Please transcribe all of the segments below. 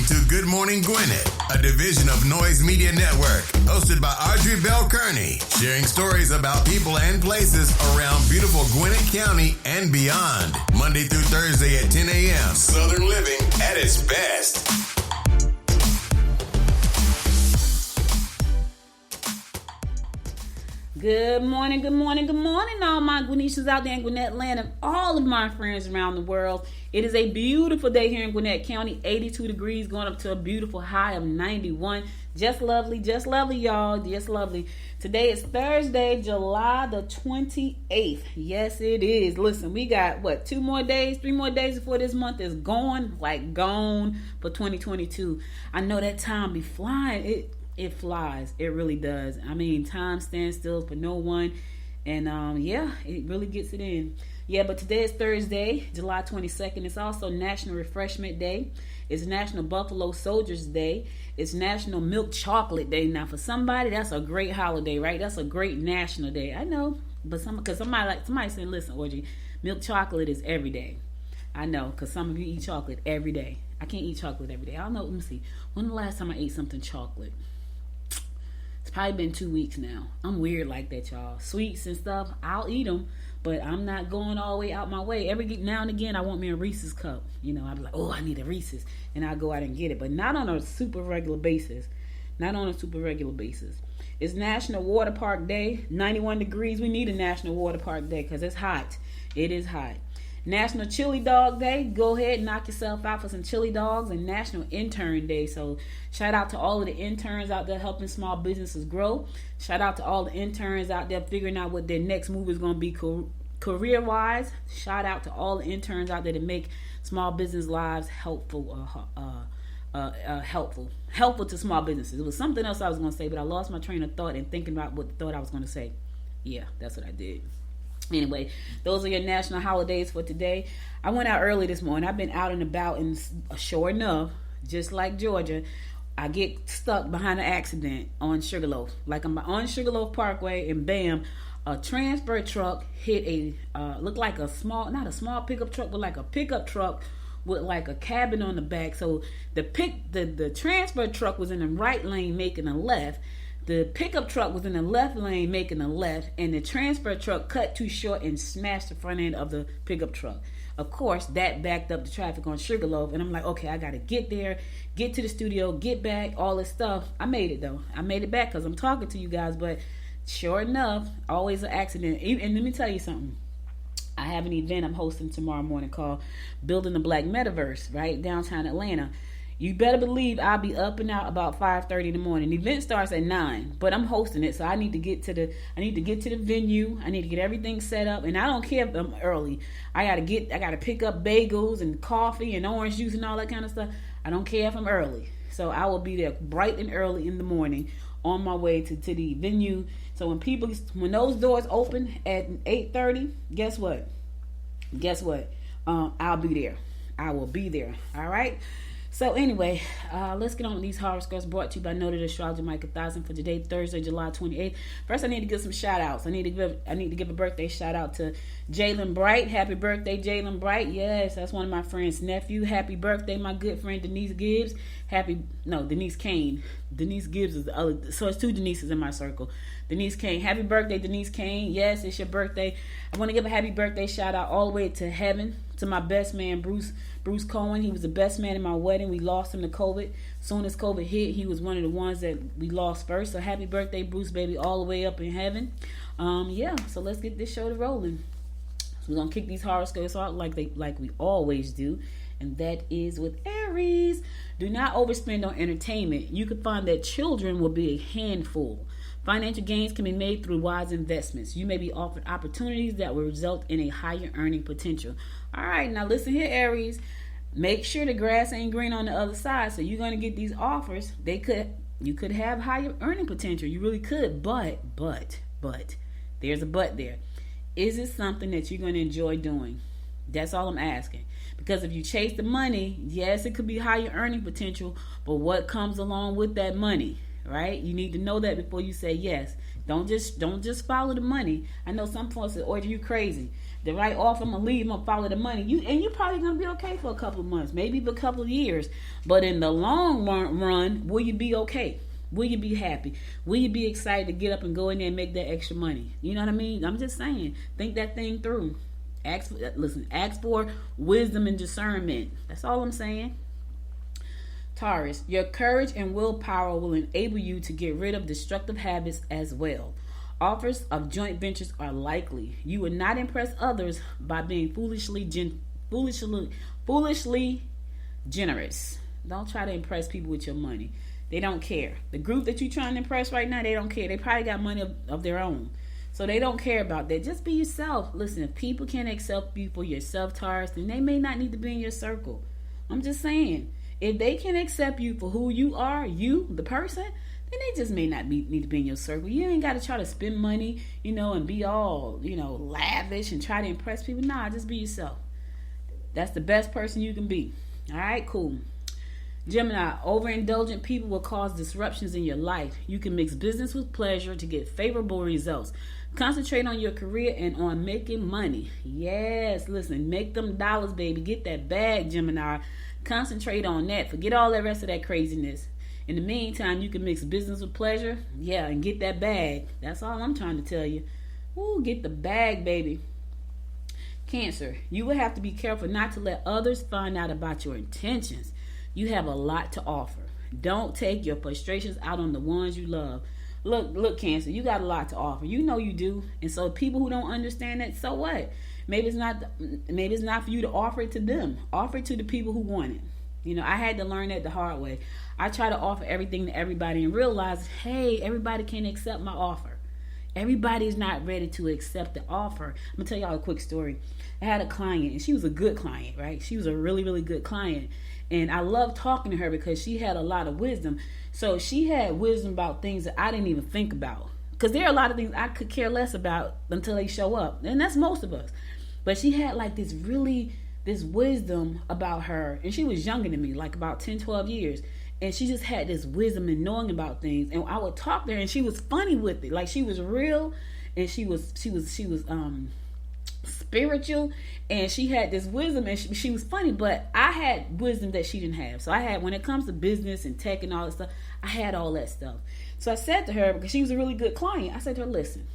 listening to Good Morning Gwinnett, a division of Noise Media Network, hosted by Audrey Bell Kearney, sharing stories about people and places around beautiful Gwinnett County and beyond. Monday through Thursday at 10 a.m. Southern living at its best. Good morning, good morning, good morning, all my Gwinnetians out there in Gwinnett land and all of my friends around the world. It is a beautiful day here in Gwinnett County, 82 degrees, going up to a beautiful high of 91. Just lovely, y'all, just lovely. Today is Thursday, July the 28th. Yes, it is. Listen, we got, 3 more days before this month is gone for 2022. I know that time be flying. It flies. It really does. I mean, time stands still for no one. And it really gets it in. Yeah, but today is Thursday, July 22nd. It's also National Refreshment Day. It's National Buffalo Soldiers Day. It's National Milk Chocolate Day. Now, for somebody, that's a great holiday, right? That's a great national day. I know, but somebody said, listen, Audrey, milk chocolate is every day. I know, because some of you eat chocolate every day. I can't eat chocolate every day. I don't know. Let me see. When the last time I ate something chocolate? It's probably been 2 weeks now. I'm weird like that, y'all. Sweets and stuff, I'll eat them, but I'm not going all the way out my way. Every now and again, I want me a Reese's cup. You know, I'll be like, oh, I need a Reese's, and I'll go out and get it, but not on a super regular basis. It's National Water Park Day. 91 degrees. We need a National Water Park Day because it's hot. It is hot. National Chili Dog Day. Go ahead and knock yourself out for some chili dogs. And National Intern Day. So shout out to all of the interns out there helping small businesses grow. Shout out to all the interns out there figuring out what their next move is going to be career-wise. Shout out to all the interns out there to make small business lives helpful to small businesses. It was something else I was going to say, but I lost my train of thought and thinking about what the thought I was going to say. Yeah, that's what I did. Anyway, those are your national holidays for today. I went out early this morning. I've been out and about, and sure enough, just like Georgia, I get stuck behind an accident on Sugarloaf. Like I'm on Sugarloaf Parkway, and bam, a transfer truck hit looked like not a small pickup truck, but like a pickup truck with like a cabin on the back. So the transfer truck was in the right lane making a left. The pickup truck was in the left lane making a left, and the transfer truck cut too short and smashed the front end of the pickup truck. Of course, that backed up the traffic on Sugarloaf, and I'm like, okay, I got to get there, get to the studio, get back, all this stuff. I made it, though. I made it back because I'm talking to you guys, but sure enough, always an accident. And let me tell you something. I have an event I'm hosting tomorrow morning called Building the Black Metaverse, right, downtown Atlanta. You better believe I'll be up and out about 5:30 in the morning. The event starts at 9, but I'm hosting it, so I need to get to the venue. I need to get everything set up, and I don't care if I'm early. I gotta pick up bagels and coffee and orange juice and all that kind of stuff. I don't care if I'm early. So I will be there bright and early in the morning on my way to the venue. So when those doors open at 8:30, guess what? I'll be there. I will be there. All right. So anyway, let's get on with these horoscopes brought to you by Noted Astrologer Micah Thousand for today, Thursday, July 28th. First, I need to give some shout outs. I need to give a birthday shout out to Jalen Bright. Happy birthday, Jalen Bright. Yes, that's one of my friend's nephew. Happy birthday, my good friend Denise Gibbs. Denise Kane. Denise Gibbs is the other, so it's 2 Denises in my circle. Denise Kane. Happy birthday, Denise Kane. Yes, it's your birthday. I want to give a happy birthday shout out all the way to heaven to my best man, Bruce Cohen. He was the best man in my wedding. We lost him to COVID. Soon as COVID hit, he was one of the ones that we lost first. So happy birthday, Bruce, baby, all the way up in heaven. So let's get this show rolling. So we're gonna kick these horoscopes out like we always do, and that is with Aries. Do not overspend on entertainment. You could find that children will be a handful. Financial gains can be made through wise investments. You may be offered opportunities that will result in a higher earning potential. All right, now listen here, Aries. Make sure the grass ain't green on the other side. So you're going to get these offers. You could have higher earning potential. You really could, but there's a but there. Is it something that you're going to enjoy doing? That's all I'm asking. Because if you chase the money, yes, it could be higher earning potential, but what comes along with that money? Right? You need to know that before you say yes. Don't just follow the money. I know some folks say, "Audrey, you crazy." The right offer, I'm gonna leave. I'm gonna follow the money. You're probably gonna be okay for a couple of months, maybe a couple of years. But in the long run, will you be okay? Will you be happy? Will you be excited to get up and go in there and make that extra money? You know what I mean? I'm just saying, think that thing through. Ask for wisdom and discernment. That's all I'm saying. Taurus, your courage and willpower will enable you to get rid of destructive habits as well. Offers of joint ventures are likely. You will not impress others by being foolishly generous. Don't try to impress people with your money. They don't care. The group that you're trying to impress right now, they don't care. They probably got money of their own. So they don't care about that. Just be yourself. Listen, if people can't accept you for yourself, Taurus, then they may not need to be in your circle. I'm just saying. If they can accept you for who you are, you, the person, then they just may not need to be in your circle. You ain't got to try to spend money, and be all, lavish and try to impress people. Nah, just be yourself. That's the best person you can be. All right, cool. Gemini, overindulgent people will cause disruptions in your life. You can mix business with pleasure to get favorable results. Concentrate on your career and on making money. Yes, listen, make them dollars, baby. Get that bag, Gemini. Concentrate on that. Forget all that rest of that craziness. In the meantime, you can mix business with pleasure. Yeah, and get that bag. That's all I'm trying to tell you. Ooh, get the bag, baby. Cancer, you will have to be careful not to let others find out about your intentions. You have a lot to offer. Don't take your frustrations out on the ones you love. Look, Cancer, you got a lot to offer. You know you do. And so people who don't understand that, so what? Maybe it's not for you to offer it to them. Offer it to the people who want it. I had to learn that the hard way. I try to offer everything to everybody and realize, hey, everybody can't accept my offer. Everybody's not ready to accept the offer. I'm going to tell y'all a quick story. I had a client, and she was a good client, right? She was a really, really good client. And I loved talking to her because she had a lot of wisdom. So she had wisdom about things that I didn't even think about. Because there are a lot of things I could care less about until they show up. And that's most of us. But she had like this wisdom about her. And she was younger than me, like about 10, 12 years. And she just had this wisdom and knowing about things. And I would talk to her and she was funny with it. Like she was real and she was spiritual, and she had this wisdom and she was funny, but I had wisdom that she didn't have. So I had, when it comes to business and tech and all that stuff, I had all that stuff. So I said to her, because she was a really good client, I said to her, listen,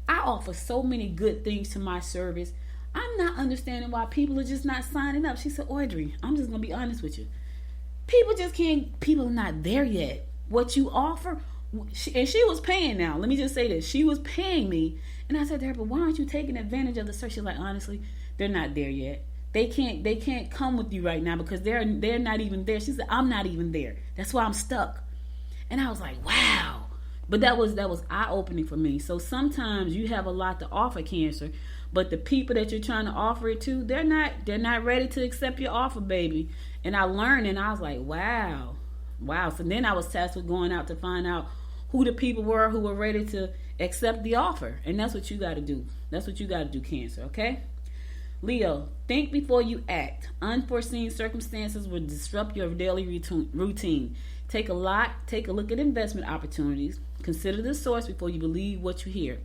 I offer so many good things to my service. I'm not understanding why people are just not signing up. She said, Audrey, I'm just going to be honest with you. People are not there yet. What you offer, and she was paying now. Let me just say this. She was paying me. And I said to her, but why aren't you taking advantage of the search? She's like, honestly, they're not there yet. They can't come with you right now because they're not even there. She said, I'm not even there. That's why I'm stuck. And I was like, wow. But that was eye-opening for me. So sometimes you have a lot to offer, Cancer, but the people that you're trying to offer it to, they're not ready to accept your offer, baby. And I learned, and I was like, wow. So then I was tasked with going out to find out who the people were who were ready to accept the offer. And that's what you got to do. That's what you got to do, Cancer, okay? Leo, think before you act. Unforeseen circumstances will disrupt your daily routine. Take a look at investment opportunities. Consider the source before you believe what you hear.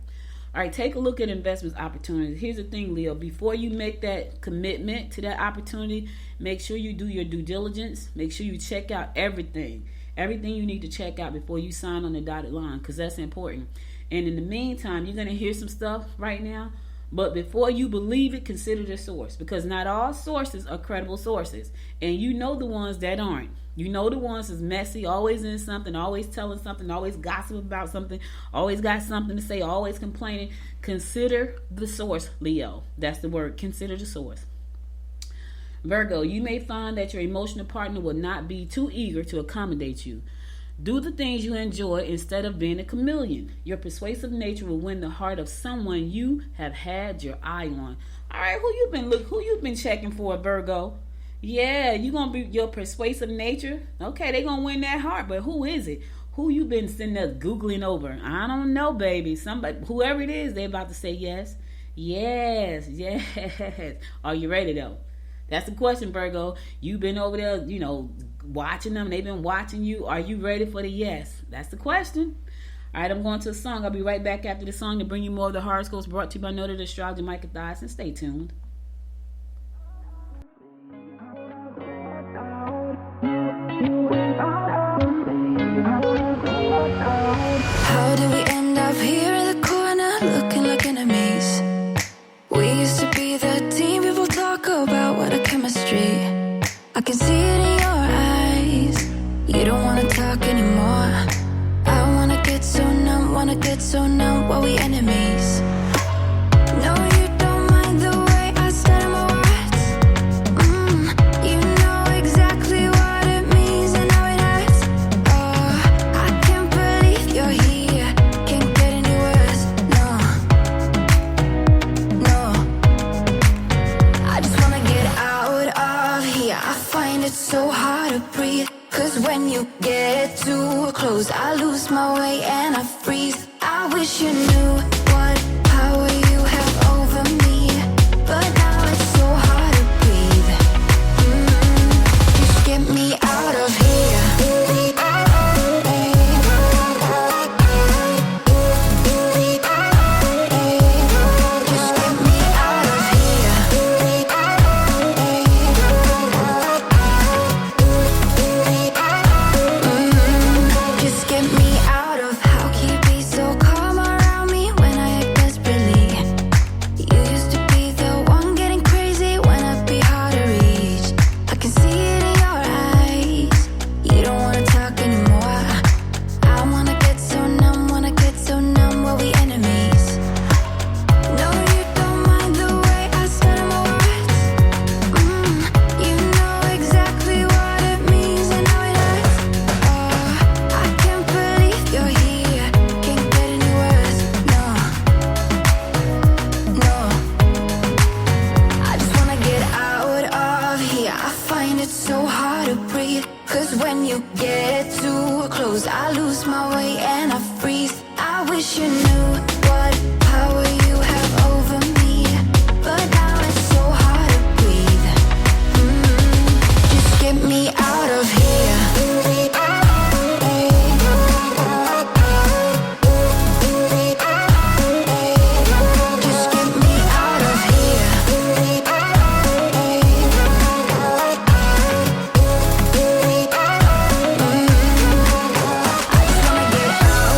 All right, take a look at investment opportunities. Here's the thing, Leo. Before you make that commitment to that opportunity, make sure you do your due diligence. Make sure you check out everything. Everything you need to check out before you sign on the dotted line, because that's important. And in the meantime, you're going to hear some stuff right now. But before you believe it, consider the source, because not all sources are credible sources. And you know the ones that aren't. You know the ones that's messy, always in something, always telling something, always gossip about something, always got something to say, always complaining. Consider the source, Leo. That's the word. Consider the source. Virgo, you may find that your emotional partner will not be too eager to accommodate you. Do the things you enjoy instead of being a chameleon. Your persuasive nature will win the heart of someone you have had your eye on. All right, who you been checking for, Virgo? Yeah, you gonna be your persuasive nature. Okay, they gonna win that heart, but who is it? Who you been sitting there googling over? I don't know, baby. Somebody, whoever it is, they about to say yes. Yes. Are you ready though? That's the question, Virgo. You've been over there, watching them. They've been watching you. Are you ready for the yes? That's the question. All right, I'm going to a song. I'll be right back after the song to bring you more of the horoscopes brought to you by Noted Astrologer Micah Dyson. Stay tuned. How did we end up here in the corner looking like enemies? We used to be the team people talk about when a chemistry. I can see it in your eyes. You don't wanna talk anymore. I wanna get so numb while we enemies. No, you don't mind the way I stutter my words. You know exactly what it means and how it hurts. Oh, I can't believe you're here. Can't get any worse. No. I just wanna get out of here. I find it so hard to breathe. Cause when you get too close, I lose my way and I freeze. I wish you knew what power you have over me, but now it's so hard to breathe. Just get me out of here. Just get me out of here. Just get me out of. How can you be so calm around me when I act desperately? You used to be the one getting crazy when I'd be hard to reach. I can see it in your eyes. You don't wanna talk anymore. I wanna get so numb while we enemies. No, you don't mind the way I stutter my words. You know exactly what it means and how it hurts. Oh, I can't believe you're here. Can't get any worse. No. I just wanna get out of here. I find it so hard to breathe. Cause when you get too close, I lose my way and I freeze. I wish you knew what power you have over me, but now it's so hard to breathe. Just get me out of here. Just get me out of here. I just wanna get out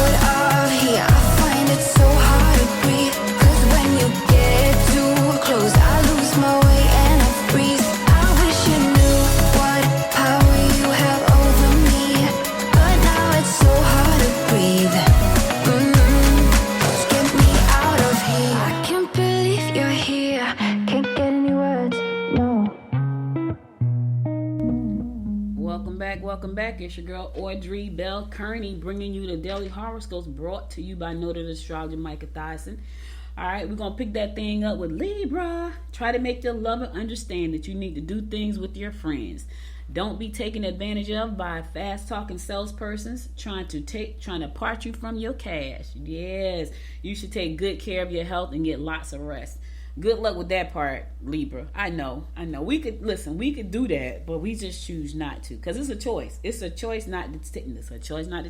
of here. I find it so hard to breathe. Cause when you get too close, I lose my way and I freeze. I wish you knew what power you have over me, but now it's so hard to breathe. Just get me out of here. I can't believe you're here. Can't get any words. No. Welcome back. It's your girl Audrey Bell Kearney bringing you the daily horoscopes brought to you by Noted Astrologer Micah Dyson. All right, we're going to pick that thing up with Libra. Try to make your lover understand that you need to do things with your friends. Don't be taken advantage of by fast-talking salespersons trying to part you from your cash. Yes, you should take good care of your health and get lots of rest. Good luck with that part, Libra. I know. We could do that, but we just choose not to because it's a choice. It's a choice not to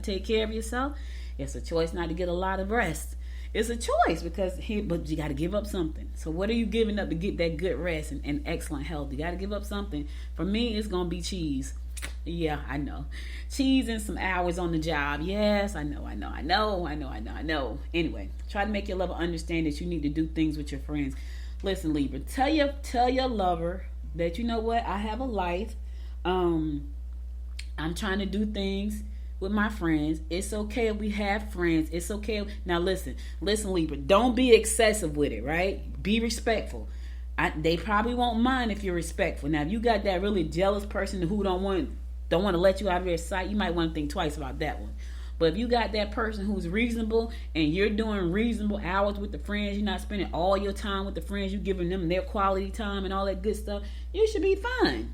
take care of yourself. It's a choice not to get a lot of rest. It's a choice but you got to give up something. So what are you giving up to get that good rest and excellent health? You got to give up something. For me, it's gonna be cheese. Yeah, I know. Cheese and some hours on the job. Yes, I know. Anyway, try to make your lover understand that you need to do things with your friends. Listen, Libra, tell your lover that you know what, I have a life. I'm trying to do things with my friends. It's okay if we have friends. It's okay. Now listen, Libra, don't be excessive with it, right? Be respectful. They probably won't mind if you're respectful. Now, if you got that really jealous person who don't want to let you out of their sight, you might want to think twice about that one. But if you got that person who's reasonable and you're doing reasonable hours with the friends, you're not spending all your time with the friends, you're giving them their quality time and all that good stuff, you should be fine.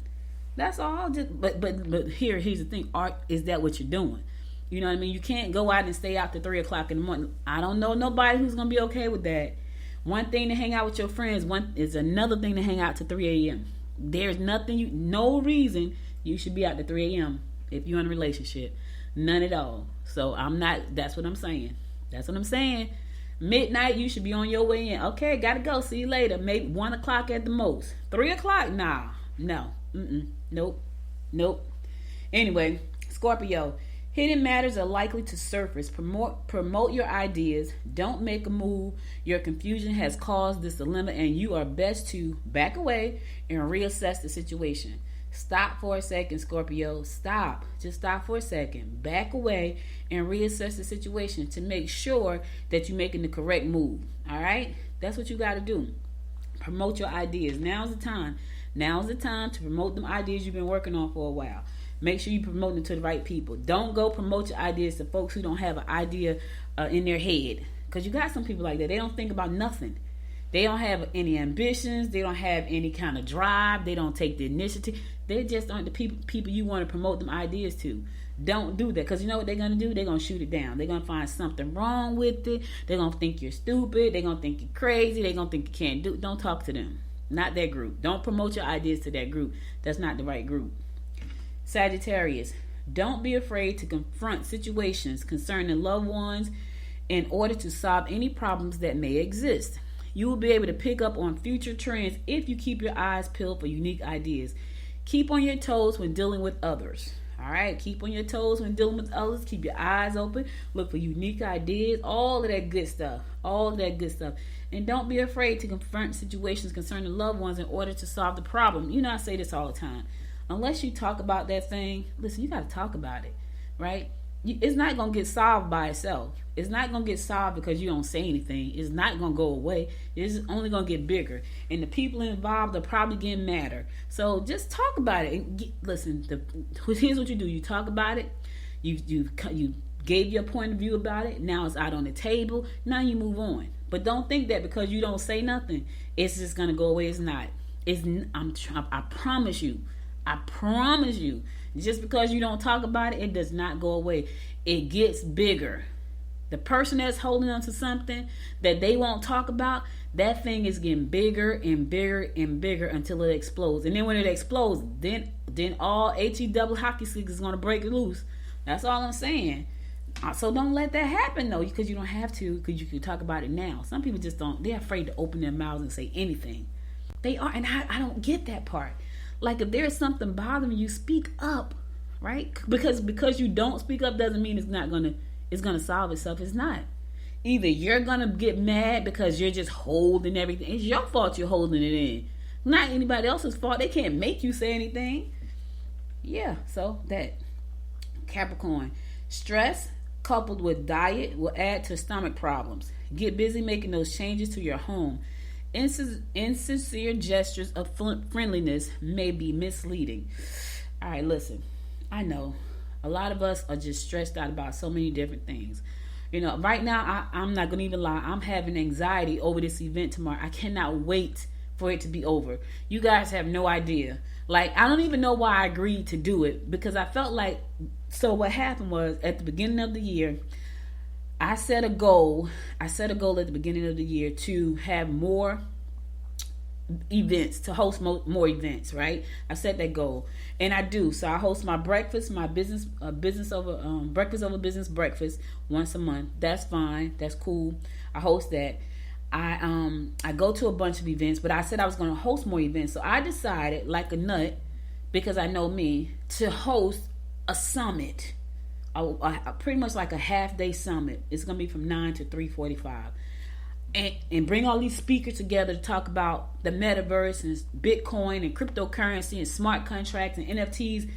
That's all. But here's the thing. Is that what you're doing? You know what I mean? You can't go out and stay out to 3 o'clock in the morning. I don't know nobody who's going to be okay with that. One thing to hang out with your friends, one is another thing to hang out to 3 a.m. There's no reason you should be out to 3 a.m. if you're in a relationship. None at all. So that's what I'm saying. That's what I'm saying. Midnight, you should be on your way in. Okay, gotta go. See you later. Maybe 1 o'clock at the most. 3 o'clock? Nah. No. Nope. Anyway, Scorpio. Hidden matters are likely to surface. Promote your ideas. Don't make a move. Your confusion has caused this dilemma, and you are best to back away and reassess the situation. Stop for a second, Scorpio. Stop. Just stop for a second. Back away and reassess the situation to make sure that you're making the correct move. All right? That's what you got to do. Promote your ideas. Now's the time. Now's the time to promote them ideas you've been working on for a while. Make sure you promote them to the right people. Don't go promote your ideas to folks who don't have an idea in their head. Because you got some people like that. They don't think about nothing. They don't have any ambitions. They don't have any kind of drive. They don't take the initiative. They just aren't the people you want to promote them ideas to. Don't do that. Because you know what they're going to do? They're going to shoot it down. They're going to find something wrong with it. They're going to think you're stupid. They're going to think you're crazy. They're going to think you can't do it. Don't talk to them. Not that group. Don't promote your ideas to that group. That's not the right group. Sagittarius, don't be afraid to confront situations concerning loved ones in order to solve any problems that may exist. You will be able to pick up on future trends if you keep your eyes peeled for unique ideas. Keep on your toes when dealing with others. All right, keep on your toes when dealing with others. Keep your eyes open. Look for unique ideas. All of that good stuff. And don't be afraid to confront situations concerning loved ones in order to solve the problem. You know, I say this all the time. Unless you talk about that thing, listen, you got to talk about it, right? It's not going to get solved by itself. It's not going to get solved because you don't say anything. It's not going to go away. It's only going to get bigger. And the people involved are probably getting madder. So just talk about it. And listen, here's what you do. You talk about it. You gave your point of view about it. Now it's out on the table. Now you move on. But don't think that because you don't say nothing, it's just going to go away. It's not. I promise you. I promise you, just because you don't talk about it, it does not go away. It gets bigger. The person that's holding on to something that they won't talk about, that thing is getting bigger and bigger and bigger until it explodes. And then when it explodes, then all double hockey sticks is going to break loose. That's all I'm saying. So don't let that happen, though, because you don't have to, because you can talk about it now. Some people just don't. They're afraid to open their mouths and say anything. They are, and I don't get that part. Like, if there's something bothering you, speak up, right? Because you don't speak up doesn't mean it's gonna solve itself. It's not. Either you're gonna get mad because you're just holding everything. It's your fault you're holding it in. Not anybody else's fault. They can't make you say anything. Yeah, so that. Capricorn. Stress coupled with diet will add to stomach problems. Get busy making those changes to your home. Insincere gestures of friendliness may be misleading. All right, listen. I know a lot of us are just stressed out about so many different things. You know, right now, I'm not going to even lie. I'm having anxiety over this event tomorrow. I cannot wait for it to be over. You guys have no idea. Like, I don't even know why I agreed to do it, because I felt like, so what happened was at the beginning of the year, I set a goal at the beginning of the year to have more events, to host more events, right? I set that goal, and I do. So I host my breakfast, my breakfast over business breakfast once a month. That's fine. That's cool. I host that. I go to a bunch of events, but I said I was going to host more events. So I decided, like a nut, because I know me, to host a summit. Pretty much like a half-day summit. It's going to be from 9 to 3:45. And bring all these speakers together to talk about the metaverse and Bitcoin and cryptocurrency and smart contracts and NFTs.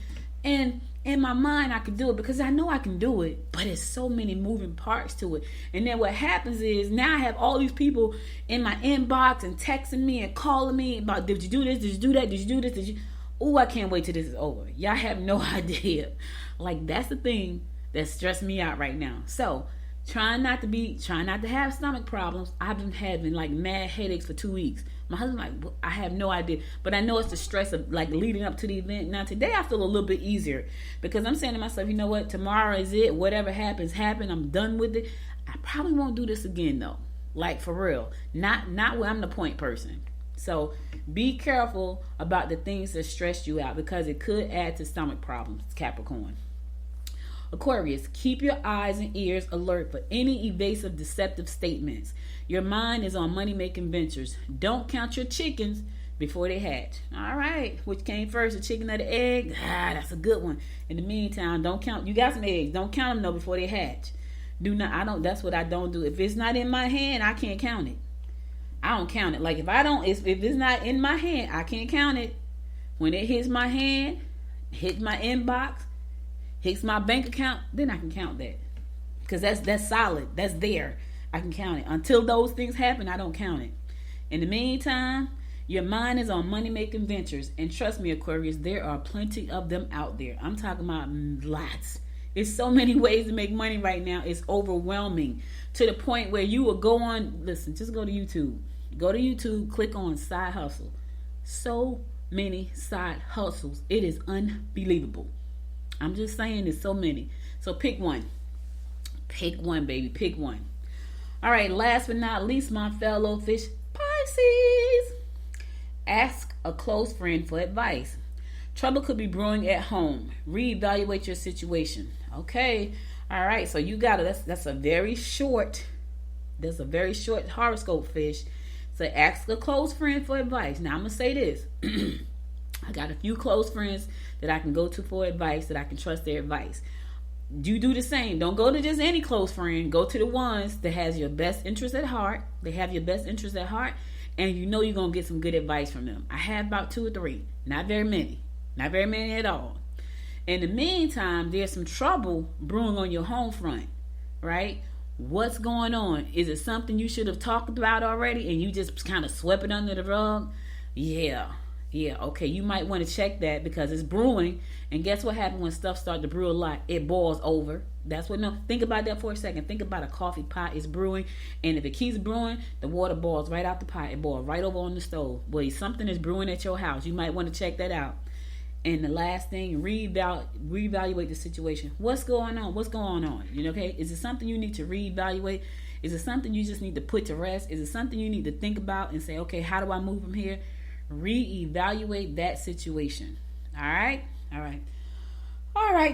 And in my mind, I can do it because I know I can do it, but it's so many moving parts to it. And then what happens is now I have all these people in my inbox and texting me and calling me about, did you do this? Did you do that? Did you do this? Oh, I can't wait till this is over. Y'all have no idea. Like, that's the thing that stressed me out right now. So trying not to have stomach problems. I've been having like mad headaches for 2 weeks. My husband's like, well, I have no idea, but I know it's the stress of like leading up to the event. Now today I feel a little bit easier because I'm saying to myself, you know what, tomorrow is it. Whatever happens, I'm done with it. I probably won't do this again though. Like, for real. Not when I'm the point person. So be careful about the things that stress you out because it could add to stomach problems, Capricorn. Aquarius, keep your eyes and ears alert for any evasive, deceptive statements. Your mind is on money-making ventures. Don't count your chickens before they hatch. All right, which came first, the chicken or the egg? That's a good one. In the meantime, don't count. You got some eggs. Don't count them though before they hatch. That's what I don't do. If it's not in my hand, I can't count it. I don't count it. Like if it's not in my hand, I can't count it. When it hits my hand, hits my inbox, hits my bank account, then I can count that. Because that's solid. That's there. I can count it. Until those things happen, I don't count it. In the meantime, your mind is on money-making ventures. And trust me, Aquarius, there are plenty of them out there. I'm talking about lots. There's so many ways to make money right now. It's overwhelming to the point where you will go on, listen, just go to YouTube. Go to YouTube, click on side hustle. So many side hustles. It is unbelievable. I'm just saying there's so many. So pick one. Pick one, baby. Pick one. All right, last but not least, my fellow fish Pisces. Ask a close friend for advice. Trouble could be brewing at home. Reevaluate your situation. Okay. All right. So you got it. That's a very short horoscope, fish. So ask a close friend for advice. Now I'm gonna say this. I got a few close friends that I can go to for advice, that I can trust their advice. You do the same. Don't go to just any close friend. Go to the ones that has your best interest at heart. They have your best interest at heart, and you know you're gonna get some good advice from them. I have about 2 or 3. Not very many. Not very many at all. In the meantime, there's some trouble brewing on your home front, right? What's going on? Is it something you should have talked about already and you just kind of swept it under the rug? Yeah. Okay, you might want to check that because it's brewing. And guess what happens when stuff starts to brew a lot? It boils over. Think about that for a second. Think about a coffee pot. It's brewing. And if it keeps brewing, the water boils right out the pot. It boils right over on the stove. Well, something is brewing at your house. You might want to check that out. And the last thing, reevaluate the situation. What's going on? What's going on? Okay? Is it something you need to reevaluate? Is it something you just need to put to rest? Is it something you need to think about and say, okay, how do I move from here? Reevaluate that situation. All right? All right.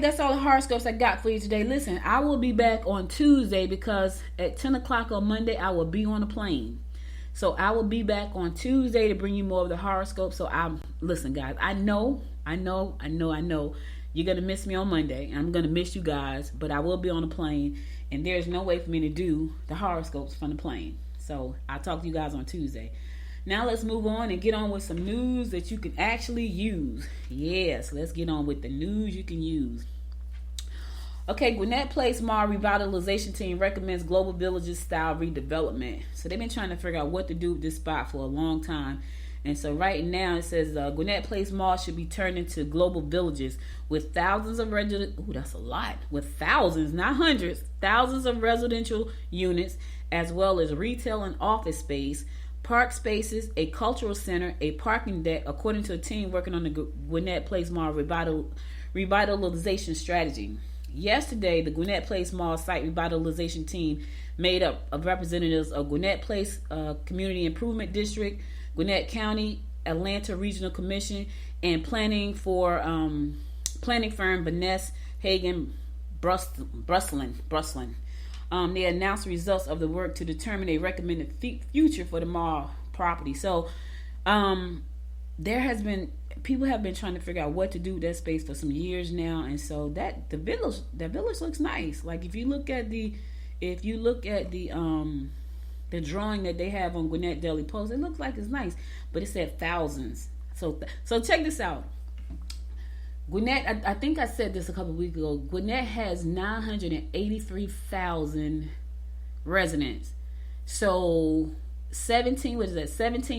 That's all the horoscopes I got for you today. Listen, I will be back on Tuesday because at 10 o'clock on Monday, I will be on a plane. So I will be back on Tuesday to bring you more of the horoscope. So listen, guys, I know you're going to miss me on Monday. I'm going to miss you guys, but I will be on a plane and there's no way for me to do the horoscopes from the plane. So I'll talk to you guys on Tuesday. Now let's move on and get on with some news that you can actually use. Yes, let's get on with the news you can use. Okay, Gwinnett Place Mall Revitalization Team recommends Global Villages style redevelopment. So they've been trying to figure out what to do with this spot for a long time. And so right now it says Gwinnett Place Mall should be turned into Global Villages with thousands of that's a lot. With thousands, not hundreds, thousands of residential units, as well as retail and office space, park spaces, a cultural center, a parking deck, according to a team working on the Gwinnett Place Mall revitalization strategy. Yesterday, the Gwinnett Place Mall site revitalization team, made up of representatives of Gwinnett Place Community Improvement District, Gwinnett County, Atlanta Regional Commission, and planning firm Vanessa Hagen Bruslin. They announced the results of the work to determine a recommended future for the mall property. So, people have been trying to figure out what to do with that space for some years now, and so the village looks nice. Like if you look at the drawing that they have on Gwinnett Daily Post, it looks like it's nice, but it said thousands. So check this out. Gwinnett, I think I said this a couple of weeks ago. Gwinnett has 983,000 residents. So 17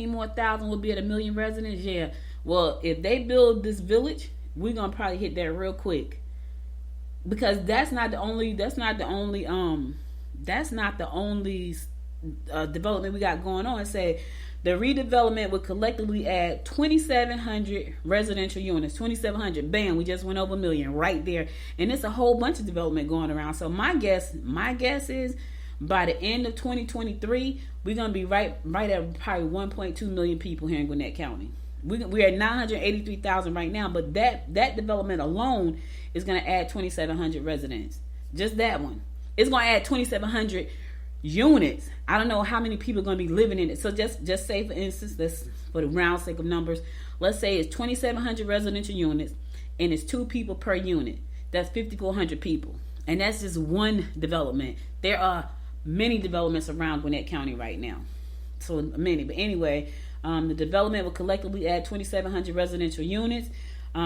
more thousand will be at 1 million residents. Yeah. Well, if they build this village, we're gonna probably hit that real quick. Because that's not the only development we got going on. It said the redevelopment would collectively add 2,700 residential units. 2,700. Bam, we just went over 1 million right there. And it's a whole bunch of development going around. So my guess is by the end of 2023, we're gonna be right at probably 1.2 million people here in Gwinnett County. We're at 983,000 right now, but that development alone is going to add 2,700 residents. Just that one. It's going to add 2,700 units. I don't know how many people are going to be living in it. So just say, for instance, let's, for the round sake of numbers, let's say it's 2,700 residential units and it's 2 people per unit. That's 5,400 people. And that's just one development. There are many developments around Gwinnett County right now. So many. But anyway, the development will collectively add 2,700 residential units,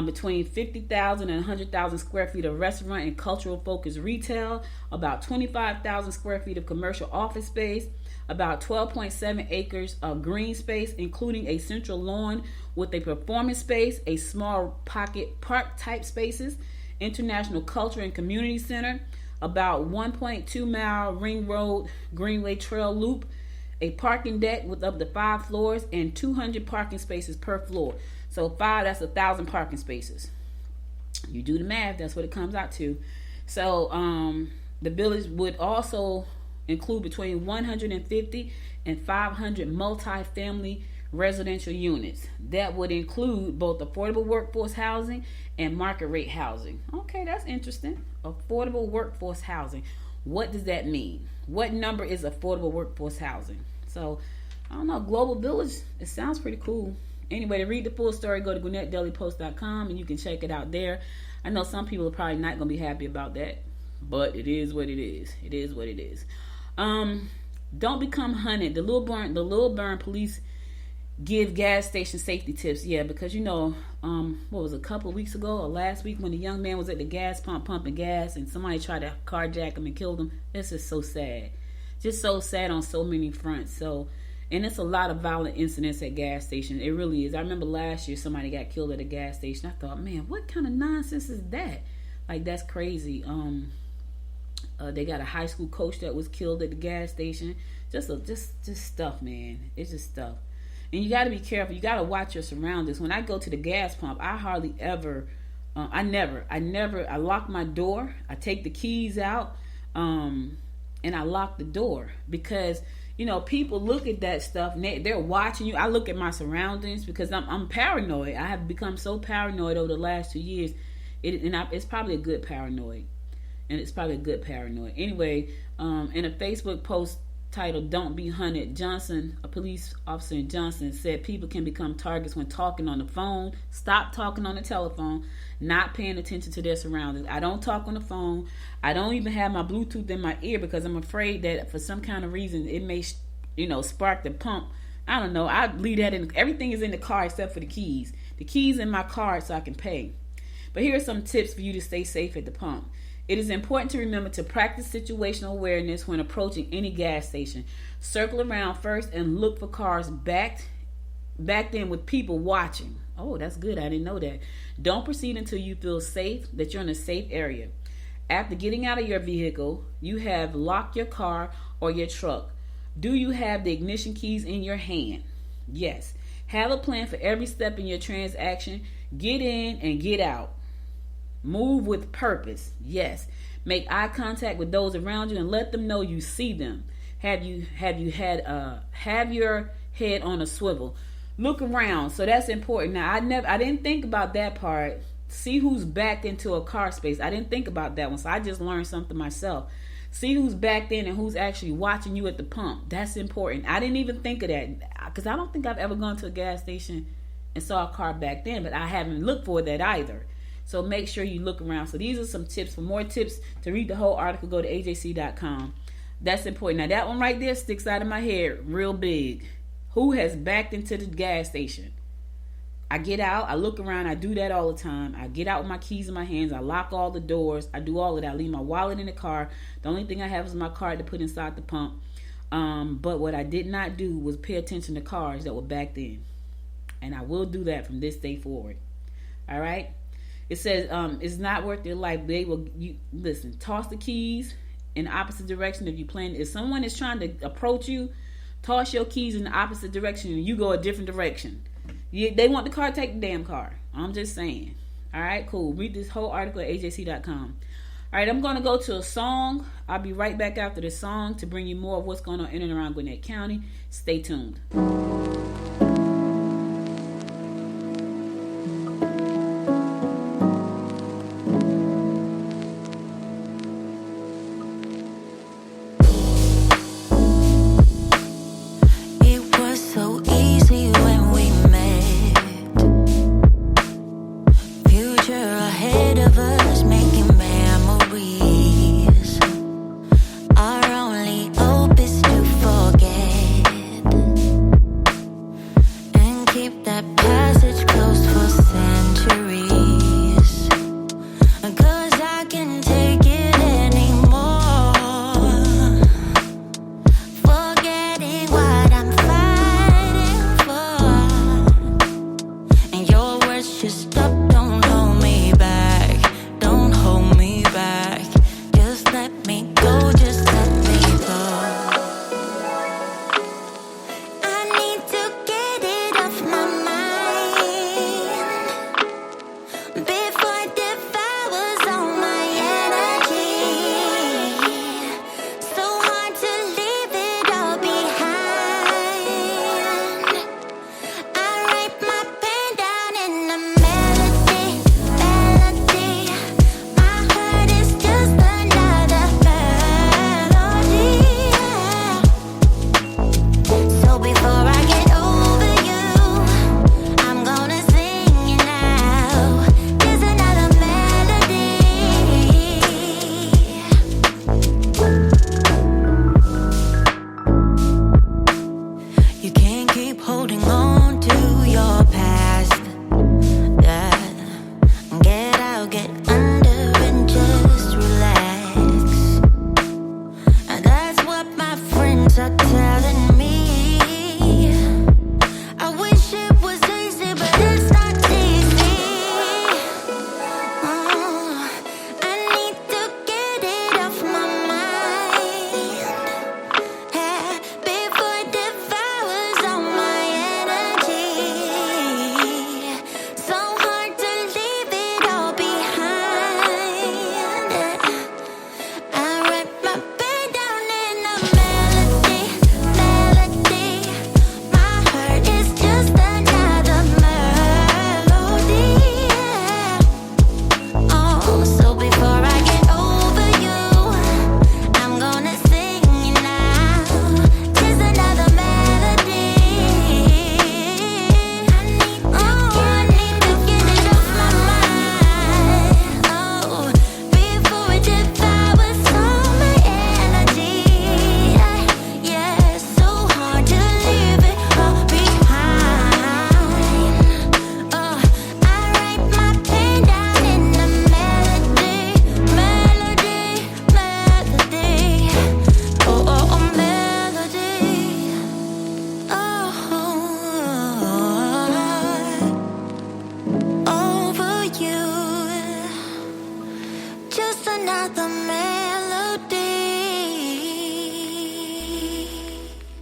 between 50,000 and 100,000 square feet of restaurant and cultural focused retail, about 25,000 square feet of commercial office space, about 12.7 acres of green space, including a central lawn with a performance space, a small pocket park type spaces, International Culture and Community Center, about 1.2 mile ring road greenway trail loop, a parking deck with up to 5 floors, and 200 parking spaces per floor. So 5, that's 1,000 parking spaces. You do the math, that's what it comes out to. So the village would also include between 150 and 500 multi-family residential units. That would include both affordable workforce housing and market rate housing. Okay, that's interesting. Affordable workforce housing. What does that mean? What number is affordable workforce housing? So, I don't know, Global Village, it sounds pretty cool. Anyway, to read the full story, go to GwinnettDailyPost.com and you can check it out there. I know some people are probably not going to be happy about that, but it is what it is. It is what it is. Don't become hunted. The Little Burn police give gas station safety tips. Yeah, because what was it, a couple of weeks ago or last week when the young man was at the gas pump pumping gas and somebody tried to carjack him and killed him. This is so sad. Just so sad on so many fronts. So, and it's a lot of violent incidents at gas stations. It really is. I remember last year somebody got killed at a gas station. I thought, man, what kind of nonsense is that? Like, that's crazy. They got a high school coach that was killed at the gas station. Just stuff, man. It's just stuff. And you got to be careful. You got to watch your surroundings. When I go to the gas pump, I hardly ever, I lock my door. I take the keys out, and I lock the door because, people look at that stuff and they're watching you. I look at my surroundings because I'm paranoid. I have become so paranoid over the last 2 years. It's probably a good paranoid. Anyway, in a Facebook post titled "Don't Be Hunted," Johnson, a police officer in Johnson, said people can become targets when talking on the phone. Stop talking on the telephone, not paying attention to their surroundings. I don't talk on the phone. I don't even have my Bluetooth in my ear because I'm afraid that for some kind of reason it may, spark the pump. I don't know. I leave that in. Everything is in the car except for the keys. The keys in my car so I can pay. But here are some tips for you to stay safe at the pump. It is important to remember to practice situational awareness when approaching any gas station. Circle around first and look for cars backed in with people watching. Oh, that's good. I didn't know that. Don't proceed until you feel safe, that you're in a safe area. After getting out of your vehicle, you have locked your car or your truck. Do you have the ignition keys in your hand? Yes. Have a plan for every step in your transaction. Get in and get out. Move with purpose. Yes. Make eye contact with those around you and let them know you see them. Have your head on a swivel. Look around. So that's important. Now I didn't think about that part. See who's backed into a car space. I didn't think about that one. So I just learned something myself. See who's backed in and who's actually watching you at the pump. That's important. I didn't even think of that because I don't think I've ever gone to a gas station and saw a car backed in, but I haven't looked for that either. So make sure you look around. So these are some tips. For more tips, to read the whole article, go to ajc.com. That's important. Now that one right there sticks out of my head real big. Who has backed into the gas station? I get out, I look around, I do that all the time. I get out with my keys in my hands, I lock all the doors, I do all of that. I leave my wallet in the car. The only thing I have is my card to put inside the pump. But what I did not do was pay attention to cars that were backed in. And I will do that from this day forward. All right? It says it's not worth your life. Listen, toss the keys in the opposite direction if you plan. If someone is trying to approach you, toss your keys in the opposite direction and you go a different direction. They want the car, take the damn car. I'm just saying. All right, cool. Read this whole article at ajc.com. All right, I'm going to go to a song. I'll be right back after this song to bring you more of what's going on in and around Gwinnett County. Stay tuned. another melody.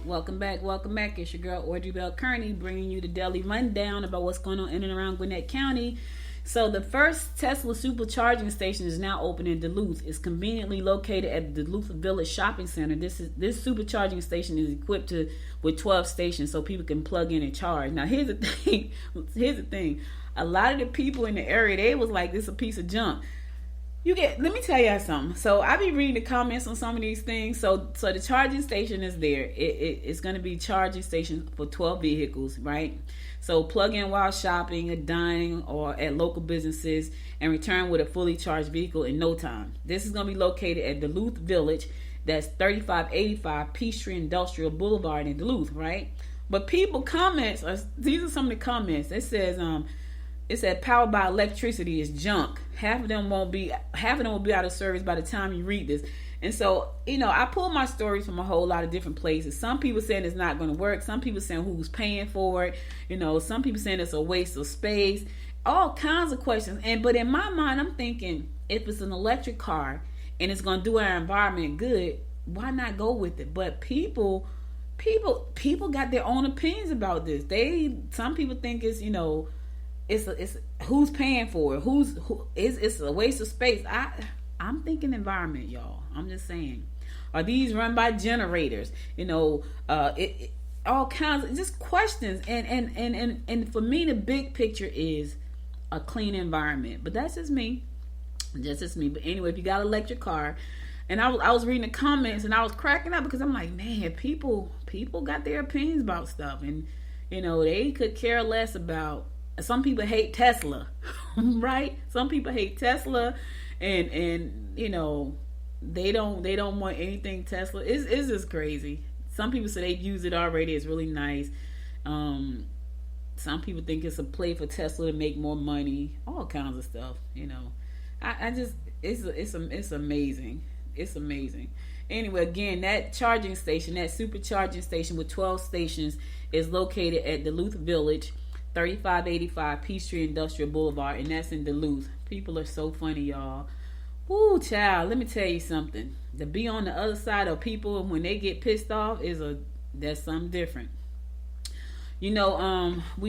Welcome back. It's your girl Audrey Bell Kearney bringing you the daily rundown about what's going on in and around Gwinnett County. So the first Tesla Supercharging station is now open in Duluth. It's conveniently located at the Duluth Village shopping center. This supercharging station is equipped with 12 stations so people can plug in and charge. Now here's the thing. A lot of the people in the area, they was like, this is a piece of junk. Let me tell y'all something. So I be reading the comments on some of these things. So the charging station is there. It's going to be charging station for 12 vehicles, right? So plug in while shopping or dining or at local businesses and return with a fully charged vehicle in no time. This is going to be located at Duluth Village. That's 3585 Peachtree Industrial Boulevard in Duluth, right? But people comments, these are some of the comments. It says, it said powered by electricity is junk. Half of them will be out of service by the time you read this. And so, I pull my stories from a whole lot of different places. Some people saying it's not going to work. Some people saying who's paying for it. Some people saying it's a waste of space. All kinds of questions. But in my mind, I'm thinking, if it's an electric car and it's going to do our environment good, why not go with it? But people got their own opinions about this. Some people think it's, it's who's paying for it? It's a waste of space. I'm thinking environment, y'all. I'm just saying. Are these run by generators? All kinds of just questions. And for me, the big picture is a clean environment. But that's just me. But anyway, if you got an electric car, and I was reading the comments and I was cracking up because I'm like, man, people got their opinions about stuff, and they could care less about. Some people hate Tesla, right? Some people hate Tesla, and they don't want anything Tesla. It's just crazy. Some people say they use it already. It's really nice. Some people think it's a play for Tesla to make more money. All kinds of stuff. I just it's amazing. It's amazing. Anyway, again, that charging station, that supercharging station with 12 stations, is located at Duluth Village, 3585 Peachtree Industrial Boulevard, and that's in Duluth. People are so funny, y'all. Woo, child, let me tell you something. To be on the other side of people when they get pissed off that's something different. We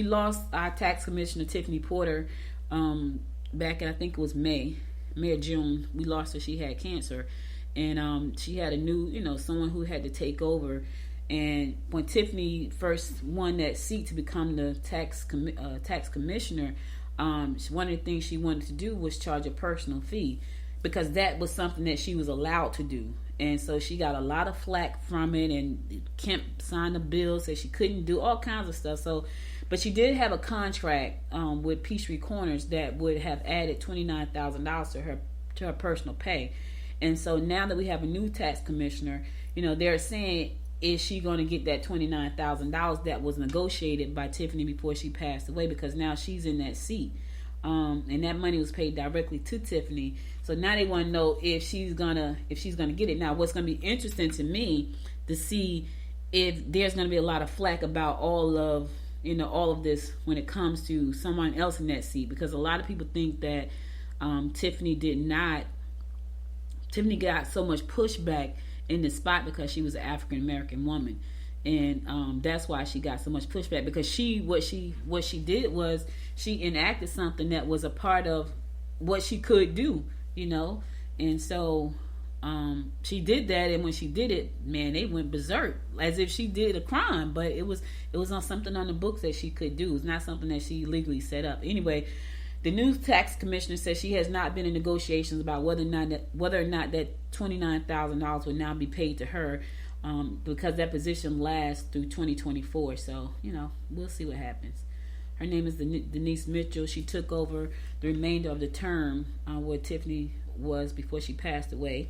lost our tax commissioner, Tiffany Porter, back in, I think it was May or June. We lost her. She had cancer, and she had a new, someone who had to take over. And when Tiffany first won that seat to become the tax commissioner, one of the things she wanted to do was charge a personal fee, because that was something that she was allowed to do. And so she got a lot of flack from it, and Kemp signed a bill, said she couldn't do all kinds of stuff. So, but she did have a contract with Peachtree Corners that would have added $29,000 to her personal pay. And so now that we have a new tax commissioner, they're saying, is she going to get that $29,000 that was negotiated by Tiffany before she passed away? Because now she's in that seat, and that money was paid directly to Tiffany. So now they want to know if she's gonna get it. Now, what's going to be interesting to me to see if there's going to be a lot of flack about all of this when it comes to someone else in that seat, because a lot of people think that Tiffany got so much pushback in the spot because she was an African American woman, and that's why she got so much pushback, because what she did was she enacted something that was a part of what she could do, and so she did that, and when she did it, man, they went berserk as if she did a crime, but it was on something on the books that she could do. It's not something that she legally set up. Anyway, the new tax commissioner says she has not been in negotiations about whether or not that $29,000 will now be paid to her, because that position lasts through 2024. So we'll see what happens. Her name is Denise Mitchell. She took over the remainder of the term where Tiffany was before she passed away.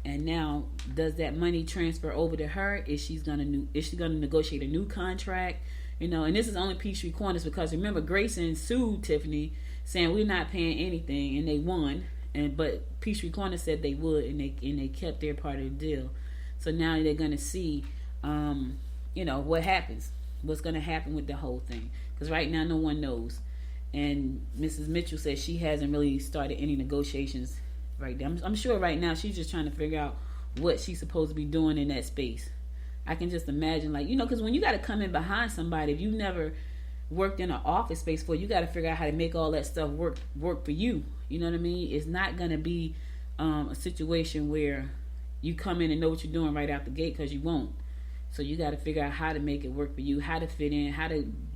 And now, does that money transfer over to her? Is she gonna negotiate a new contract? And this is only Peachtree Corners, because remember, Grayson sued Tiffany, saying we're not paying anything, and they won. But Peachtree Corners said they would, and they kept their part of the deal. So now they're gonna see, what happens, what's gonna happen with the whole thing, because right now no one knows. And Mrs. Mitchell says she hasn't really started any negotiations right there. I'm sure right now she's just trying to figure out what she's supposed to be doing in that space. I can just imagine, like, because when you got to come in behind somebody, if you've never worked in an office space before, you got to figure out how to make all that stuff work for you. You know what I mean? It's not going to be a situation where you come in and know what you're doing right out the gate, because you won't. So you got to figure out how to make it work for you, how to fit in,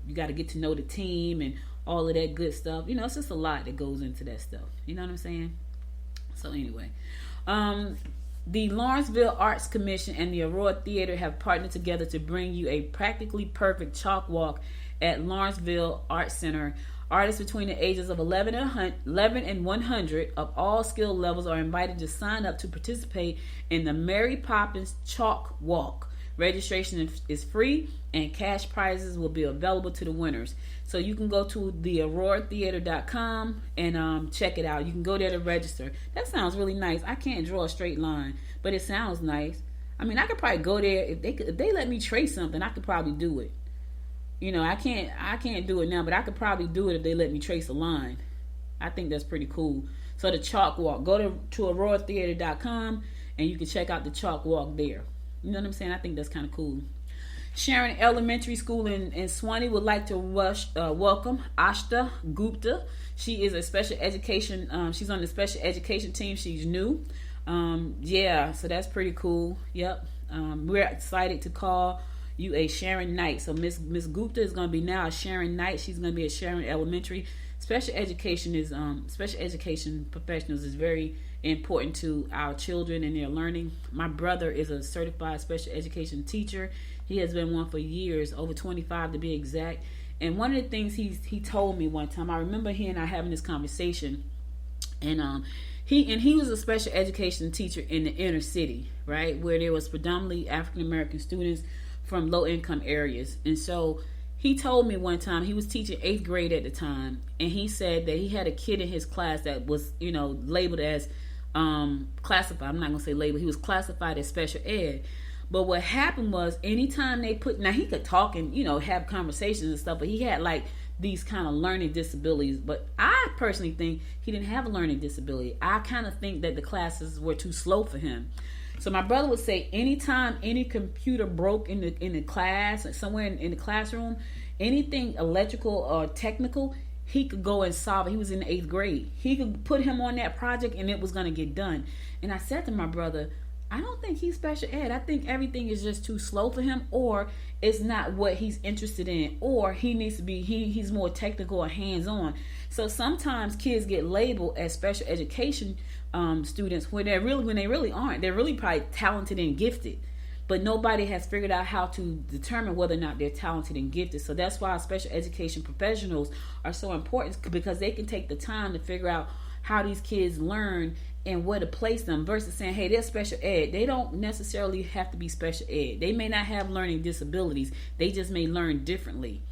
you got to get to know the team and all of that good stuff. It's just a lot that goes into that stuff. You know what I'm saying? So anyway, the Lawrenceville Arts Commission and the Aurora Theater have partnered together to bring you a practically perfect chalk walk at Lawrenceville Arts Center. Artists between the ages of 11 and 100 of all skill levels are invited to sign up to participate in the Mary Poppins Chalk Walk. Registration is free, and cash prizes will be available to the winners. So you can go to theauroratheater.com and check it out. You can go there to register. That sounds really nice. I can't draw a straight line, but it sounds nice. I mean, I could probably go there if they let me trace something. I could probably do it. I can't do it now, but I could probably do it if they let me trace a line. I think that's pretty cool. So the chalk walk, go to auroratheater.com and you can check out the chalk walk there. You know what I'm saying? I think that's kind of cool. Sharon Elementary School in Swanee would like to welcome Ashta Gupta. She is a special education. She's on the special education team. She's new. So that's pretty cool. Yep. We're excited to call you a Sharon Knight. So Miss Gupta is going to be now a Sharon Knight. She's going to be at Sharon Elementary. Special education professionals is very important to our children and their learning. My brother is a certified special education teacher. He has been one for years, over 25 to be exact. And one of the things he told me one time, I remember he and I having this conversation, and he was a special education teacher in the inner city, right, where there was predominantly African American students from low income areas. And so he told me one time, he was teaching 8th grade at the time, and he said that he had a kid in his class that was, labeled as classified. I'm not going to say labeled. He was classified as special ed. But what happened was, anytime they now he could talk and, have conversations and stuff, but he had like these kind of learning disabilities. But I personally think he didn't have a learning disability. I kind of think that the classes were too slow for him. So my brother would say, anytime any computer broke in the class, or somewhere in the classroom, anything electrical or technical, he could go and solve it. He was in the 8th grade. He could put him on that project and it was going to get done. And I said to my brother, I don't think he's special ed. I think everything is just too slow for him, or it's not what he's interested in, or he needs to be, he's more technical or hands-on. So sometimes kids get labeled as special education students when they really aren't. They're really probably talented and gifted, but nobody has figured out how to determine whether or not they're talented and gifted. So that's why special education professionals are so important, because they can take the time to figure out how these kids learn and where to place them, versus saying, hey, they're special ed. They don't necessarily have to be special ed. They may not have learning disabilities. They just may learn differently.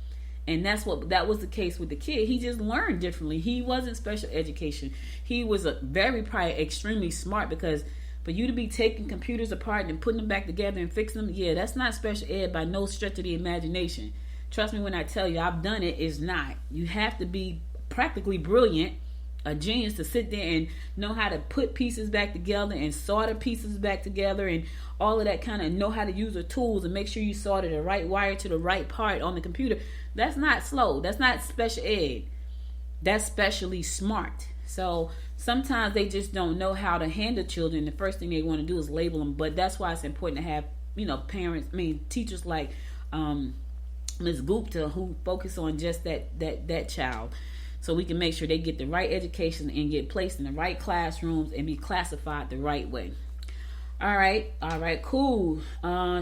And that was the case with the kid. He just learned differently. He wasn't special education. He was probably extremely smart, because for you to be taking computers apart and putting them back together and fixing them, that's not special ed by no stretch of the imagination. Trust me when I tell you, I've done it. It's not. You have to be practically brilliant, a genius, to sit there and know how to put pieces back together and solder pieces back together and all of that, kind of know how to use the tools and make sure you solder the right wire to the right part on the computer. That's not slow. That's not special ed. That's specially smart. So sometimes they just don't know how to handle children. The first thing they want to do is label them. But that's why it's important to have, teachers like Ms. Gupta, who focus on just that child, so we can make sure they get the right education and get placed in the right classrooms and be classified the right way. All right, cool.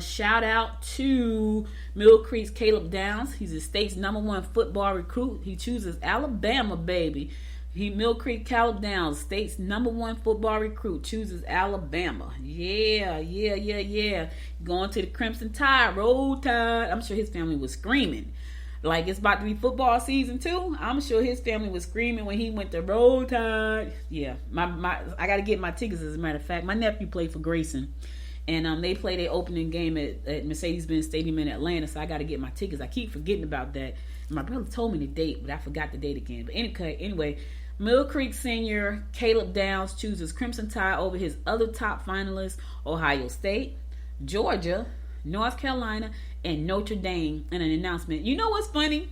Shout out to Mill Creek's Caleb Downs. He's the state's #1 football recruit. He chooses Alabama, baby. Mill Creek Caleb Downs, state's #1 football recruit, chooses Alabama. Yeah. Going to the Crimson Tide, Roll Tide. I'm sure his family was screaming. Like it's about to be football season too. I'm sure his family was screaming when he went to Roll Tide. Yeah, I got to get my tickets. As a matter of fact, my nephew played for Grayson, and they play their opening game at Mercedes-Benz Stadium in Atlanta. So I got to get my tickets. I keep forgetting about that. My brother told me the date, but I forgot the date again. But anyway, Mill Creek senior Caleb Downs chooses Crimson Tide over his other top finalists, Ohio State, Georgia, North Carolina, and Notre Dame, in an announcement. You know what's funny?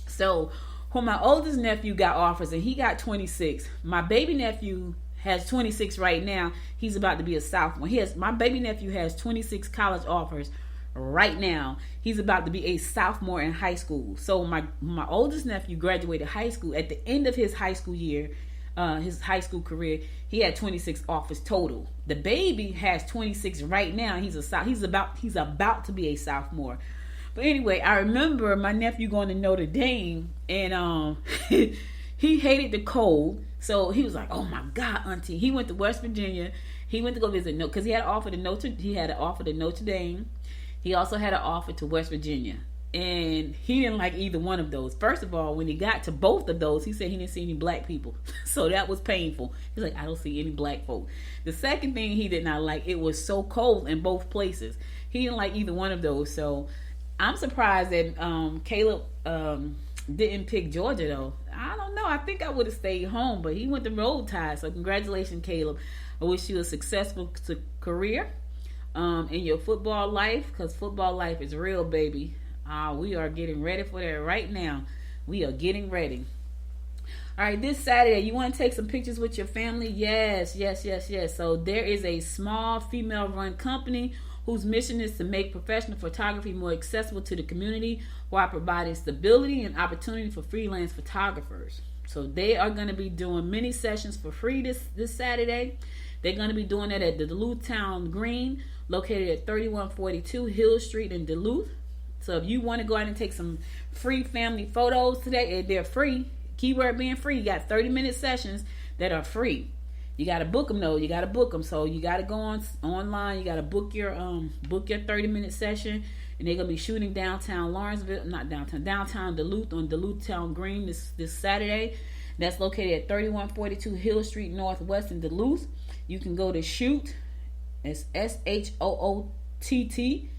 So, when my oldest nephew got offers and he got 26, my baby nephew has 26 right now. He's about to be a sophomore. My baby nephew has 26 college offers right now. He's about to be a sophomore in high school. So my oldest nephew graduated high school. At the end of his high school year, his high school career, he had 26 offers total. The baby has 26 right now. He's about to be a sophomore. But anyway, I remember my nephew going to Notre Dame, and he hated the cold. So he was like, "Oh my God, Auntie!" He went to West Virginia. He went to go visit because he had an offer to Notre Dame. He also had an offer to West Virginia, and he didn't like either one of those. First of all, when he got to both of those, he said he didn't see any black people, so that was painful. He's like, "I don't see any black folk." The second thing he did not like, it was so cold in both places. He didn't like either one of those. So I'm surprised that Caleb didn't pick Georgia, though. I don't know. I think I would have stayed home, but he went to Roll Tide. So congratulations, Caleb. I wish you a successful career in your football life, because football life is real, baby. We are getting ready for that right now. We are getting ready. All right, this Saturday, you want to take some pictures with your family? Yes. So there is a small female-run company whose mission is to make professional photography more accessible to the community while providing stability and opportunity for freelance photographers. So they are going to be doing mini sessions for free this Saturday. They're going to be doing it at the Duluth Town Green, located at 3142 Hill Street in Duluth. So if you want to go out and take some free family photos today, they're free. Keyword being free. You got 30-minute sessions that are free. You got to book them, though. You got to book them. So you got to go online. You got to book your 30-minute session. And they're going to be shooting downtown Duluth on Duluth Town Green this Saturday. That's located at 3142 Hill Street Northwest in Duluth. You can go to Shoot. It's SHOOTT. You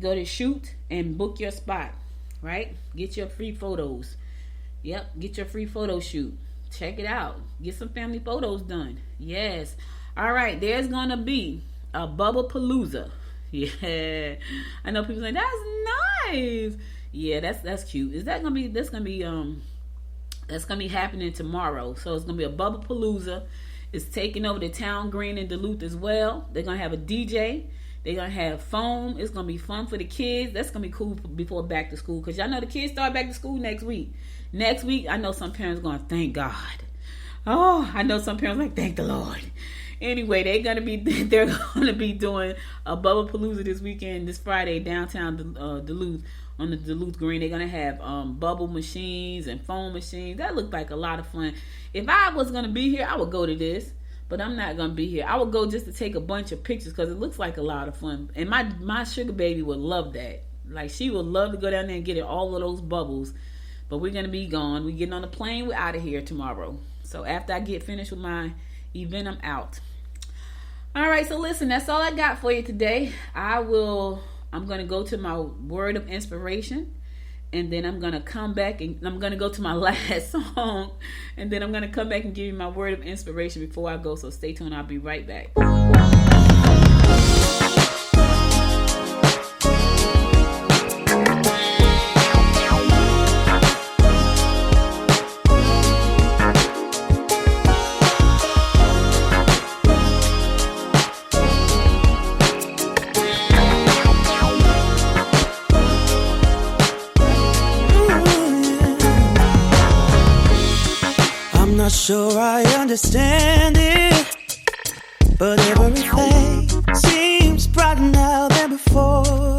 go to Shoot and book your spot, right? Get your free photos. Yep, get your free photo shoot. Check it out. Get some family photos done. Yes. All right, there's going to be a Bubble Palooza. Yeah. I know people saying, "That's nice." Yeah, that's cute. That's gonna be happening tomorrow. So it's gonna be a Bubble Palooza. It's taking over the Town Green in Duluth as well. They're gonna have a DJ. They're gonna have foam. It's gonna be fun for the kids. That's gonna be cool before back to school, because y'all know the kids start back to school next week. Next week, I know some parents going, "Thank God." Oh, I know some parents like, "Thank the Lord." Anyway, they're gonna be doing a Bubble Palooza this weekend, this Friday, downtown Duluth on the Duluth Green. They're gonna have bubble machines and foam machines. That looked like a lot of fun. If I was gonna be here, I would go to this, but I'm not gonna be here. I would go just to take a bunch of pictures because it looks like a lot of fun. And my sugar baby would love that. Like, she would love to go down there and get all of those bubbles. But we're gonna be gone. We're getting on the plane. We're out of here tomorrow. So after I get finished with my event, I'm out. All right, so listen, that's all I got for you today. I'm going to go to my word of inspiration, and then I'm going to come back and I'm going to go to my last song, and then I'm going to come back and give you my word of inspiration before I go. So stay tuned. I'll be right back. Not sure I understand it, but everything seems brighter now than before.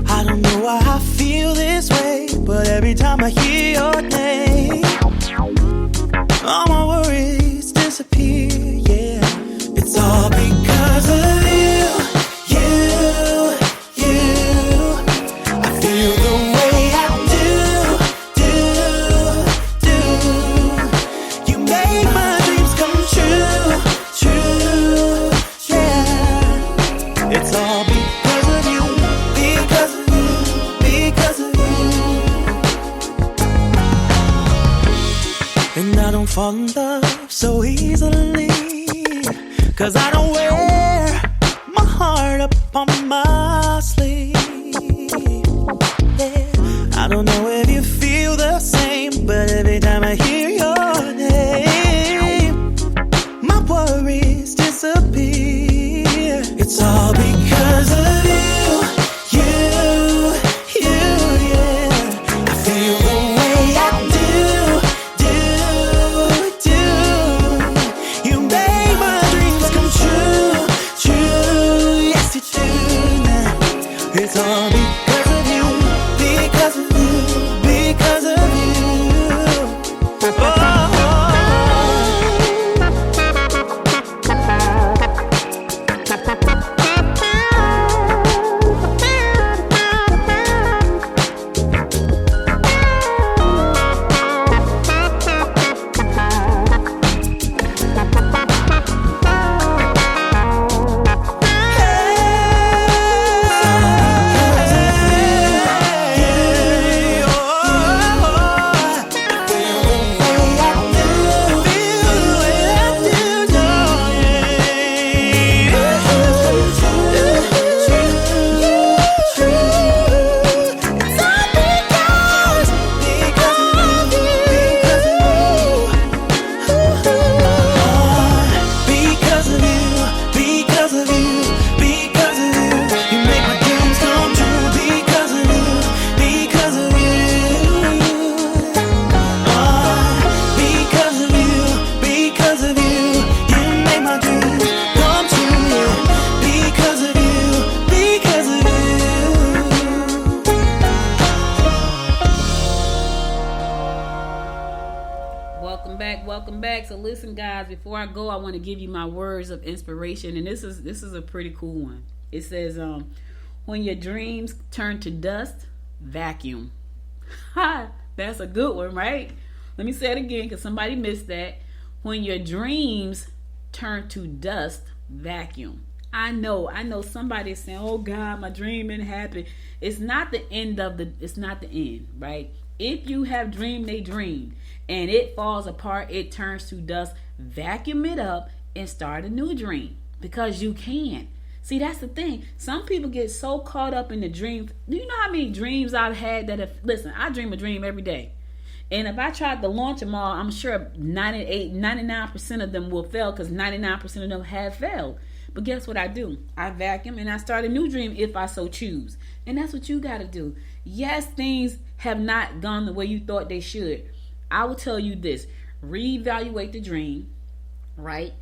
I don't know why I feel this way, but every time I hear your name, all my worries disappear. Yeah, it's all because of you. I feel the way I do. You make my dreams come true. fall in love so easily. 'Cause I don't wear my heart up on my sleeve. Yeah. I don't know if you feel the same, but every time I hear your name, my worries disappear. It's all because of you, yeah. I feel the way I do. You make my dreams come true, yes you do. It's all because of you, because of you, because of you. Welcome back. So listen, guys, before I go, I want to give you my words of inspiration, and this is a pretty cool one. It says, when your dreams turn to dust, vacuum. Ha! That's a good one, right? Let me say it again because somebody missed that. When your dreams turn to dust, vacuum. I know somebody's saying, oh God, my dream didn't happen. It's not the end, right? If you have dreamed a dream and it falls apart, it turns to dust, vacuum it up and start a new dream, because you can. See, that's the thing. Some people get so caught up in the dream. Do you know how many dreams I've had listen, I dream a dream every day. And if I tried to launch them all, I'm sure 99% of them will fail, because 99% of them have failed. But guess what I do? I vacuum and I start a new dream if I so choose. And that's what you got to do. Yes, things have not gone the way you thought they should. I will tell you this. Reevaluate the dream, right?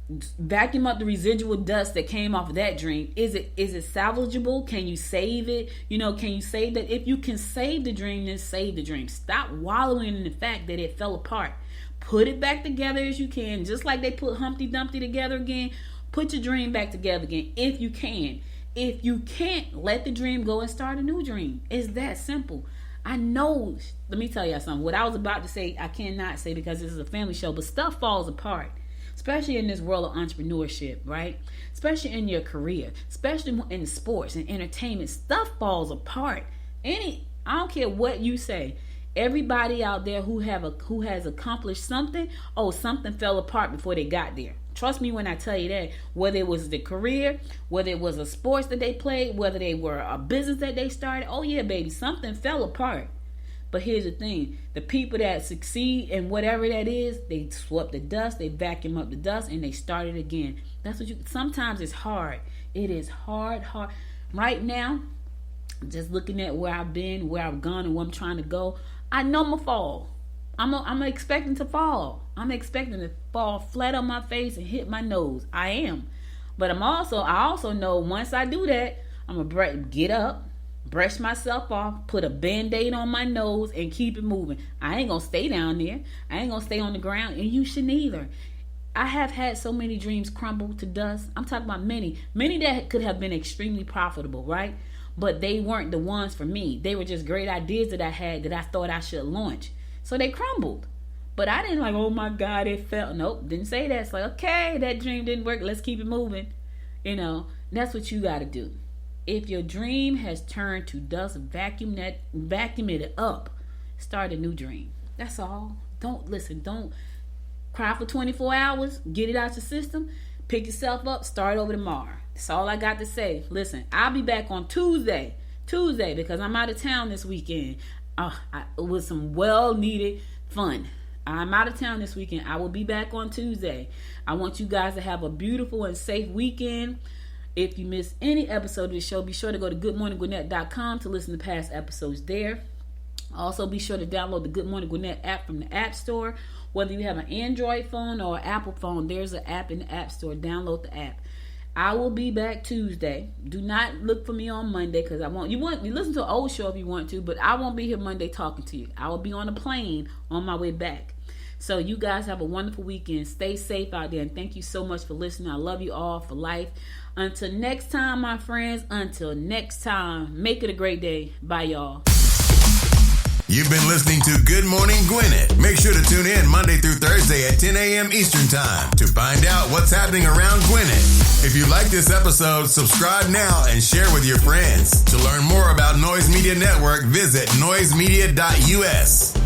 Vacuum up the residual dust that came off of that dream. Is it salvageable? Can you save it? Can you save that? If you can save the dream, then save the dream. Stop wallowing in the fact that it fell apart. Put it back together as you can. Just like they put Humpty Dumpty together again. Put your dream back together again if you can. If you can't, let the dream go and start a new dream. It's that simple. I know, let me tell you something. What I was about to say, I cannot say because this is a family show, but stuff falls apart. Especially in this world of entrepreneurship, right? Especially in your career, especially in sports and entertainment, stuff falls apart. I don't care what you say. Everybody out there who has accomplished something, something fell apart before they got there. Trust me when I tell you that. Whether it was the career, whether it was a sports that they played, whether they were a business that they started, oh yeah, baby, something fell apart. But here's the thing. The people that succeed in whatever that is, they swept the dust, they vacuum up the dust, and they start it again. That's what sometimes it's hard. It is hard. Right now, just looking at where I've been, where I've gone, and where I'm trying to go, I know I'm going to fall. I'm expecting to fall. I'm expecting to fall flat on my face and hit my nose. I am. But I also know once I do that, I'm going to get up, brush myself off, put a Band-Aid on my nose, and keep it moving. I ain't going to stay down there. I ain't going to stay on the ground, and you shouldn't either. I have had so many dreams crumble to dust. I'm talking about many that could have been extremely profitable, right? But they weren't the ones for me. They were just great ideas that I had that I thought I should launch. So they crumbled. But I didn't oh my God, it fell. Nope, didn't say that. It's like, okay, that dream didn't work. Let's keep it moving. That's what you got to do. If your dream has turned to dust, vacuum it up. Start a new dream. That's all. Don't Cry for 24 hours, get it out your system, pick yourself up, start over tomorrow. That's all I got to say. Listen, I'll be back on Tuesday, because I'm out of town this weekend with some well-needed fun. I'm out of town this weekend. I will be back on Tuesday. I want you guys to have a beautiful and safe weekend. If you miss any episode of the show, be sure to go to goodmorninggwinnett.com to listen to past episodes there. Also, be sure to download the Good Morning Gwinnett app from the App Store. Whether you have an Android phone or an Apple phone, there's an app in the App Store. Download the app. I will be back Tuesday. Do not look for me on Monday, because you listen to an old show if you want to, but I won't be here Monday talking to you. I will be on a plane on my way back. So you guys have a wonderful weekend. Stay safe out there, and thank you so much for listening. I love you all for life. Until next time, my friends. Until next time, make it a great day. Bye, y'all. You've been listening to Good Morning Gwinnett. Make sure to tune in Monday through Thursday at 10 a.m. Eastern Time to find out what's happening around Gwinnett. If you like this episode, subscribe now and share with your friends. To learn more about Noise Media Network, visit noisemedia.us.